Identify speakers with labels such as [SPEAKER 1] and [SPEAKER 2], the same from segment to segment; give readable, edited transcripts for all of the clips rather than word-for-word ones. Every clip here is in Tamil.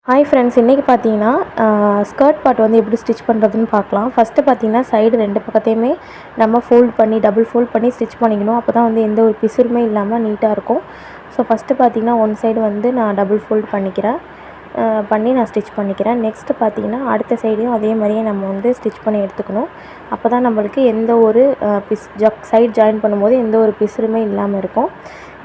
[SPEAKER 1] ஹாய் ஃப்ரெண்ட்ஸ், இன்றைக்கி பார்த்தீங்கன்னா ஸ்கர்ட் பார்ட் வந்து எப்படி ஸ்டிச் பண்ணுறதுன்னு பார்க்கலாம். ஃபஸ்ட்டு பார்த்தீங்கன்னா சைடு 2 பக்கத்தையுமே நம்ம ஃபோல்ட் பண்ணி டபுள் ஃபோல்ட் பண்ணி ஸ்டிச் பண்ணிக்கணும். அப்போ தான் வந்து எந்த ஒரு பிசுறுமே இல்லாமல் நீட்டாக இருக்கும். ஸோ ஃபஸ்ட்டு பார்த்தீங்கன்னா ஒன் சைடு வந்து நான் டபுள் ஃபோல்ட் பண்ணி நான் ஸ்டிச் பண்ணிக்கிறேன். நெக்ஸ்ட்டு பார்த்தீங்கன்னா அடுத்த சைடையும் அதே மாதிரியே நம்ம வந்து ஸ்டிச் பண்ணி எடுத்துக்கணும். அப்போ தான் நம்மளுக்கு எந்த ஒரு சைட் ஜாயின் பண்ணும்போது எந்த ஒரு பிசுறுமே இல்லாமல் இருக்கும்.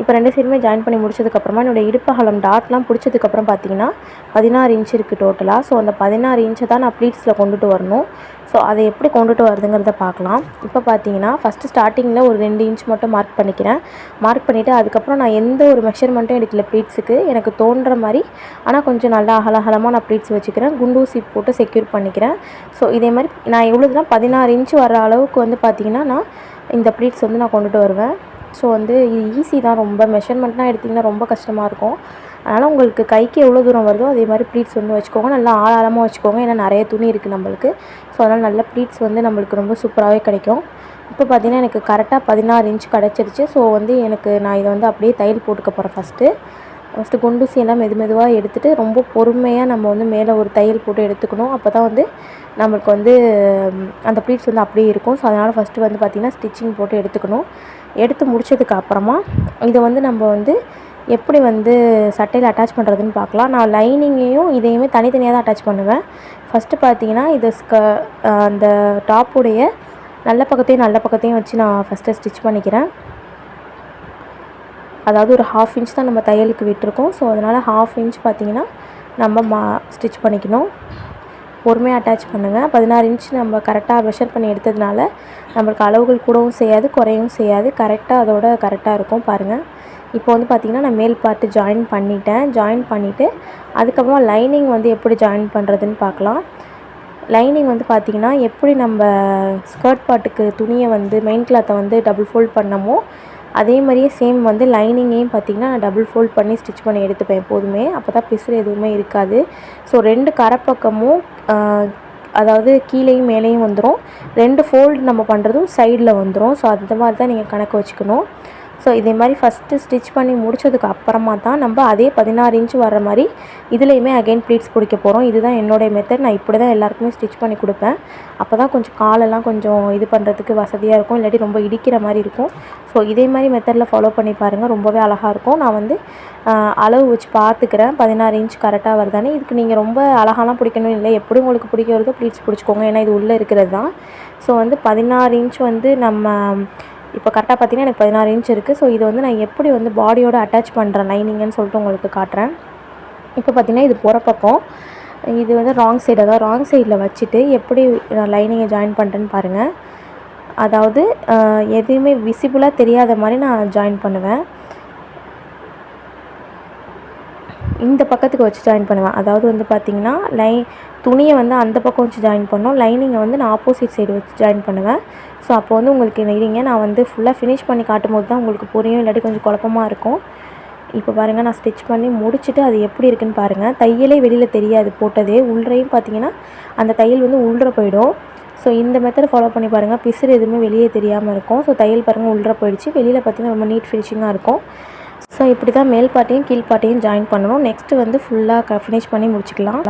[SPEAKER 1] இப்போ 2 சைடுமே ஜாயின் பண்ணி முடிச்சதுக்கப்புறமா என்னோடய இடுப்பு அகலம் டாட்லாம் பிடிச்சதுக்கப்புறம் பார்த்தீங்கன்னா 16 இன்ச் இருக்குது டோட்டலாக. ஸோ அந்த 16 இன்ச்சை தான் நான் ப்ளீட்ஸில் கொண்டுட்டு வரணும். ஸோ அதை எப்படி கொண்டுட்டு வருதுங்கிறத பார்க்கலாம். இப்போ பார்த்தீங்கன்னா ஃபஸ்ட்டு ஸ்டார்டிங்கில் ஒரு 2 இன்ச் மட்டும் மார்க் பண்ணிவிட்டு அதுக்கப்புறம் நான் எந்த ஒரு மெஷர்மெண்ட்டும் எடுக்கல ப்ளீட்ஸுக்கு. எனக்கு தோன்ற மாதிரி ஆனால் கொஞ்சம் நல்லா அகலமாக நான் ப்ளீட்ஸ் வச்சுக்கிறேன். குண்டூசி போட்டு செக்யூர் பண்ணிக்கிறேன். ஸோ இதே மாதிரி நான் எவ்வளோதுனா 16 இன்ச் வர அளவுக்கு வந்து பார்த்திங்கன்னா நான் இந்த ப்ளீட்ஸ் வந்து நான் கொண்டுட்டு வருவேன். ஸோ வந்து இது ஈஸி தான். ரொம்ப மெஷர்மெண்ட்லாம் எடுத்திங்கன்னா ரொம்ப கஷ்டமாக இருக்கும். அதனால் உங்களுக்கு கைக்கு எவ்வளோ தூரம் வருதோ அதே மாதிரி ப்ளீட்ஸ் வந்து வச்சுக்கோங்க. நல்லா ஆழமாக வச்சுக்கோங்க. ஏன்னா நிறைய துணி இருக்குது நம்மளுக்கு. ஸோ அதனால் நல்ல ப்ளீட்ஸ் வந்து நம்மளுக்கு ரொம்ப சூப்பராகவே கிடைக்கும். இப்போ பார்த்திங்கன்னா எனக்கு கரெக்டாக 16 இன்ச் கிடச்சிருச்சு. ஸோ வந்து நான் இதை வந்து அப்படியே தையல் போட்டுக்க போகிறேன். ஃபஸ்ட்டு குண்டூசி எல்லாம் மெதுவாக எடுத்துகிட்டு ரொம்ப பொறுமையாக நம்ம வந்து மேலே ஒரு தையல் போட்டு எடுத்துக்கணும். அப்போ தான் வந்து நம்மளுக்கு வந்து அந்த ப்ளீட்ஸ் வந்து அப்படியே இருக்கும். ஸோ அதனால் ஃபஸ்ட்டு வந்து பார்த்திங்கன்னா ஸ்டிச்சிங் போட்டு எடுத்துக்கணும். எடுத்து முடித்ததுக்கு அப்புறமா இதை வந்து நம்ம வந்து எப்படி வந்து சட்டையில் அட்டாச் பண்ணுறதுன்னு பார்க்கலாம். நான் லைனிங்கையும் இதையுமே தனித்தனியாக தான் அட்டாச் பண்ணுவேன். ஃபஸ்ட்டு பார்த்தீங்கன்னா இது அந்த டாப்புடைய நல்ல பக்கத்தையும் வச்சு நான் ஃபஸ்ட்டு ஸ்டிச் பண்ணிக்கிறேன். அதாவது ஒரு 1/2 இன்ச் தான் நம்ம தையலுக்கு விட்டுருக்கோம். ஸோ அதனால் 1/2 இன்ச் பார்த்திங்கன்னா நம்ம ஸ்டிச் பண்ணிக்கணும். பொறுமையாக அட்டாச் பண்ணுங்கள். 16 இன்ச் நம்ம கரெக்டாக மெஷர் பண்ணி எடுத்ததுனால நம்மளுக்கு அளவுகள் கூடவும் செய்யாது, குறையவும் செய்யாது. கரெக்டாக இருக்கும் பாருங்கள். இப்போ வந்து பார்த்திங்கன்னா நான் மேல் பார்ட்டு ஜாயின் பண்ணிவிட்டு அதுக்கப்புறமா லைனிங் வந்து எப்படி ஜாயின் பண்ணுறதுன்னு பார்க்கலாம். லைனிங் வந்து பார்த்திங்கன்னா எப்படி நம்ம ஸ்கர்ட் பார்ட்டுக்கு துணியை வந்து மெயின் கிளாத்தை வந்து டபுள் ஃபோல்ட் பண்ணமோ அதே மாதிரியே சேம் வந்து லைனிங்கையும் பார்த்திங்கன்னா நான் டபுள் ஃபோல்ட் பண்ணி ஸ்டிச் பண்ணி எடுத்துப்பேன் எப்போதுமே. அப்போ தான் பிசுறு எதுவுமே இருக்காது. ஸோ 2 கரைப்பக்கமும் அதாவது கீழேயும் மேலேயும் வந்துடும். 2 ஃபோல்டு நம்ம பண்ணுறதும் சைடில் வந்துடும். ஸோ அந்த மாதிரி தான் நீங்கள் கணக்கு வச்சுக்கணும். ஸோ இதே மாதிரி ஃபஸ்ட்டு ஸ்டிச் பண்ணி முடித்ததுக்கு அப்புறமா தான் நம்ம அதே 16 இன்ச் வர மாதிரி இதுலேயுமே அகைன் ப்ளீட்ஸ் பிடிக்க போகிறோம். இதுதான் என்னுடைய மெத்தட். நான் இப்படி தான் எல்லாருக்குமே ஸ்டிச் பண்ணி கொடுப்பேன். அப்போ தான் கொஞ்சம் காலெல்லாம் கொஞ்சம் இது பண்ணுறதுக்கு வசதியாக இருக்கும். இல்லாட்டி ரொம்ப இடிக்கிற மாதிரி இருக்கும். ஸோ இதே மாதிரி மெத்தடில் ஃபாலோ பண்ணி பாருங்கள். ரொம்பவே அழகாக இருக்கும். நான் வந்து அளவு வச்சு பார்த்துக்கிறேன் 16 இன்ச் கரெக்டாக வருதானே. இதுக்கு நீங்கள் ரொம்ப அழகாலாம் பிடிக்கணும் இல்லை, எப்படி உங்களுக்கு பிடிக்க வருதோ ப்ளீட்ஸ் பிடிச்சிக்கோங்க. ஏன்னா இது உள்ளே இருக்கிறது தான். ஸோ வந்து 16 இன்ச் வந்து நம்ம இப்போ கரெக்டாக பார்த்திங்கன்னா எனக்கு 16 இன்ச் இருக்குது. ஸோ இது வந்து நான் எப்படி வந்து பாடியோடு அட்டாச் பண்ணுறேன் லைனிங்கன்னு சொல்லிட்டு உங்களுக்கு காட்டுறேன். இப்போ பார்த்திங்கன்னா இது போகிற பக்கம், இது வந்து ராங் சைடில் வச்சுட்டு எப்படி நான் லைனிங்கை ஜாயின் பண்ணுறேன்னு பாருங்கள். அதாவது எதுவுமே விசிபிளாக தெரியாத மாதிரி நான் ஜாயின் பண்ணுவேன். இந்த பக்கத்துக்கு வச்சு ஜாயின் பண்ணுவேன். அதாவது வந்து பார்த்திங்கன்னா துணியை வந்து அந்த பக்கம் வச்சு ஜாயின் பண்ணோம். லைனிங்கை வந்து நான் ஆப்போசிட் சைடு வச்சு ஜாயின் பண்ணுவேன். ஸோ அப்போ வந்து உங்களுக்கு இருங்க, நான் வந்து ஃபுல்லாக ஃபினிஷ் பண்ணி காட்டும்போது தான் உங்களுக்கு புரியும். இல்லாட்டி கொஞ்சம் குழப்பமாக இருக்கும். இப்போ பாருங்கள், நான் ஸ்டிச் பண்ணி முடிச்சுட்டு அது எப்படி இருக்குன்னு பாருங்கள். தையலே வெளியில் தெரியாது போட்டதே. உள்ளேயும் பார்த்திங்கன்னா அந்த தையல் வந்து உள்ளே போயிடும். ஸோ இந்த மெத்தட் ஃபாலோ பண்ணி பாருங்கள். பிசுறு எதுவுமே வெளியே தெரியாமல் இருக்கும். ஸோ தையல் பாருங்கள் உள்ளே போயிடுச்சு. வெளியில் பார்த்திங்கன்னா ரொம்ப நீட் ஃபினிஷிங்காக இருக்கும். ஸோ இப்படி தான் மேல் பார்ட்டையும் கீழ் பார்ட்டையும் ஜாயின் பண்ணணும். நெக்ஸ்ட்டு வந்து ஃபுல்லாக ஃபினிஷ் பண்ணி முடிச்சுக்கலாம்.